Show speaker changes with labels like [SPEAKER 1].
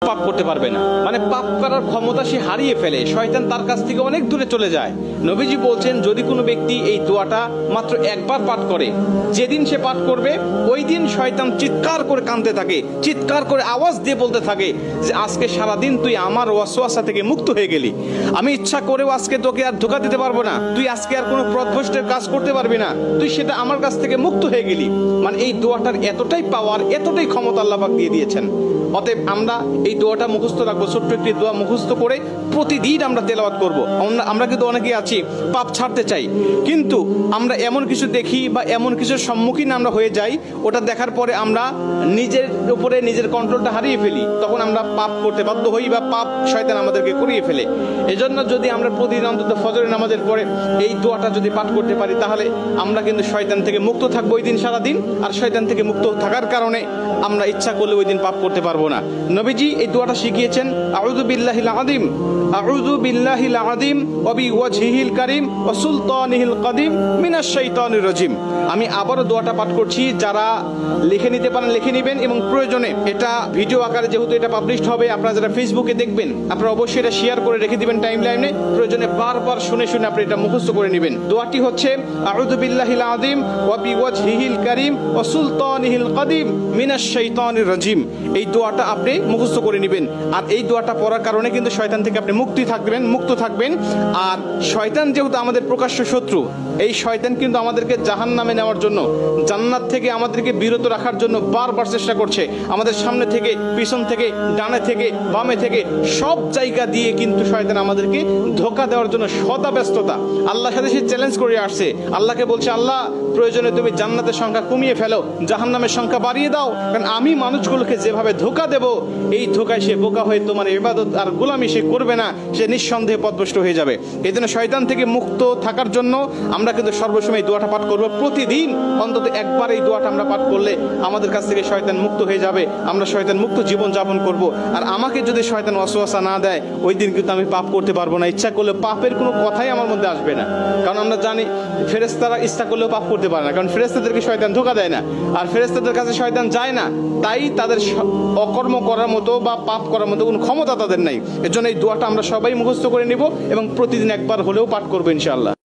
[SPEAKER 1] পাপ করতে পারবে না, মানে পাপ করার ক্ষমতা সে হারিয়ে ফেলে, শয়তান তার কাছ থেকে অনেক দূরে চলে যায়। নবীজি বলছেন যদি কোনো ব্যক্তি এই দোয়াটা মাত্র একবার পাঠ করে, যেদিন সে পাঠ করবে ওই দিন শয়তান চিৎকার করে কাঁদতে থাকে, চিৎকার করে আওয়াজ দিয়ে বলতে থাকে যে আজকে সারাদিন তুই আমার ওয়াসওয়াসা থেকে মুক্ত হয়ে গেলি, আমি ইচ্ছা করেও আজকে তোকে আর ধোঁকা দিতে পারবো না, তুই আজকে আর কোনো পথভ্রষ্টের কাজ করতে পারবি না, তুই সেটা আমার কাছ থেকে মুক্ত হয়ে গেলি। মানে এই দোয়াটার এতটাই পাওয়ার, এতটাই ক্ষমতা আল্লাহ পাক দিয়ে দিয়েছেন। অতএব আমরা এই দোয়াটা মুখস্থ রাখবো, ছোট্ট একটি দোয়া মুখস্থ করে প্রতিদিন আমরা তেলাওয়াত করব। আমরা কিন্তু অনেকেই আছি পাপ ছাড়তে চাই, কিন্তু আমরা এমন কিছু দেখি বা এমন কিছুর সম্মুখীন আমরা হয়ে যাই, ওটা দেখার পরে আমরা নিজের উপরে নিজের কন্ট্রোলটা হারিয়ে ফেলি, তখন আমরা পাপ করতে বাধ্য হই বা পাপ শয়তান আমাদেরকে করিয়ে ফেলে। এজন্য যদি আমরা প্রতিদিন অন্তত ফজরের নামাজের পরে এই দোয়াটা যদি পাঠ করতে পারি, তাহলে আমরা কিন্তু শয়তান থেকে মুক্ত থাকবো ওই দিন সারাদিন। আর শয়তান থেকে মুক্ত থাকার কারণে আমরা ইচ্ছা করলে ওই দিন পাপ করতে পারবো না। নবীজি এই দোয়াটা শিখিয়েছেন, আউযু বিল্লাহিল আযীম, আউযু বিল্লাহিল আযীম ওয়া বিওয়াজহিল কারীম ওয়া সুলতানিহিল কাদিম মিনাশ শাইতানির রাজীম। আমি আবারও দোয়াটা পাঠ করছি, যারা লিখে নিতে পারেন লিখে নেবেন, এবং প্রয়োজনে এটা ভিডিও আকারে যেহেতু এটা পাবলিশড হবে, আপনারা যারা ফেসবুকে দেখবেন আপনারা অবশ্যই এটা শেয়ার করে রেখে দিবেন টাইম লাইনে, প্রয়োজনে বারবার শুনে শুনে আপনি এটা মুখস্থ করে নেবেন। দোয়াটি হচ্ছে আউযু বিল্লাহিল আযীম ওয়া বিওয়াজহিল কারীম ওয়া সুলতানিহিল কাদিম মিনাশ শাইতানির রাজীম। এই দোয়াটা আপনি মুখস্থ করে নেবেন। আর এই দোয়াটা পড়ার কারণে কিন্তু শয়তান থেকে আপনি মুক্ত থাকবেন। আর শয়তান যেহেতু আমাদের প্রকাশ্য শত্রু, এই শয়তান কিন্তু আমাদেরকে জাহান্নামে নেওয়ার জন্য, জান্নাত থেকে আমাদেরকে বিরত রাখার জন্য বারবার চেষ্টা করছে। আমাদের সামনে থেকে, পিছন থেকে, ডানে থেকে, বামে থেকে সব জায়গা দিয়ে কিন্তু শয়তান আমাদেরকে ধোঁকা দেওয়ার জন্য সদা ব্যস্ততা। আল্লাহর সাথে সে চ্যালেঞ্জ করে আসছে, আল্লাহকে বলছে আল্লাহ প্রয়োজনে তুমি জান্নাতের সংখ্যা কমিয়ে ফেলো, জাহান্নামের সংখ্যা বাড়িয়ে দাও, কারণ আমি মানুষগুলোকে যেভাবে ধোঁকা দেব, এই ধোঁকায় সে বোকা হয়ে তোমার ইবাদত আর গোলামি সে করবে না, সে নিঃসন্দেহে পথভ্রষ্ট হয়ে যাবে। এই জন্য শয়তান থেকে মুক্ত থাকার জন্য আমরা কিন্তু সর্বসময় দোয়াটা পাঠ করবো। প্রতিদিন অন্তত একবার এই দোয়াটা আমরা পাঠ করলে আমাদের কাছ থেকে শয়তান মুক্ত হয়ে যাবে, আমরা শয়তান মুক্ত জীবন যাপন করব। আর আমাকে যদি শয়তান ওয়াসওয়াসা না দেয়, ওই দিন কিন্তু আমি পাপ করতে পারবো না, ইচ্ছা করলে পাপের কোনো কথাই আমার মধ্যে আসবে না। কারণ আমরা জানি ফেরেশতারা ইচ্ছা করলেও পাপ করতে পারে না, কারণ ফেরেশতাদেরকে শয়তান ধোঁকা দেয় না, আর ফেরেশতাদের কাছে শয়তান যায় না, তাই তাদের অকর্ম করার মতো বা পাপ করার মতো কোনো ক্ষমতা তাদের নাই। এর জন্য এই দোয়াটা আমরা সবাই মুখস্থ করে নিব এবং প্রতিদিন একবার হলেও পাঠ করবো ইনশাআল্লাহ।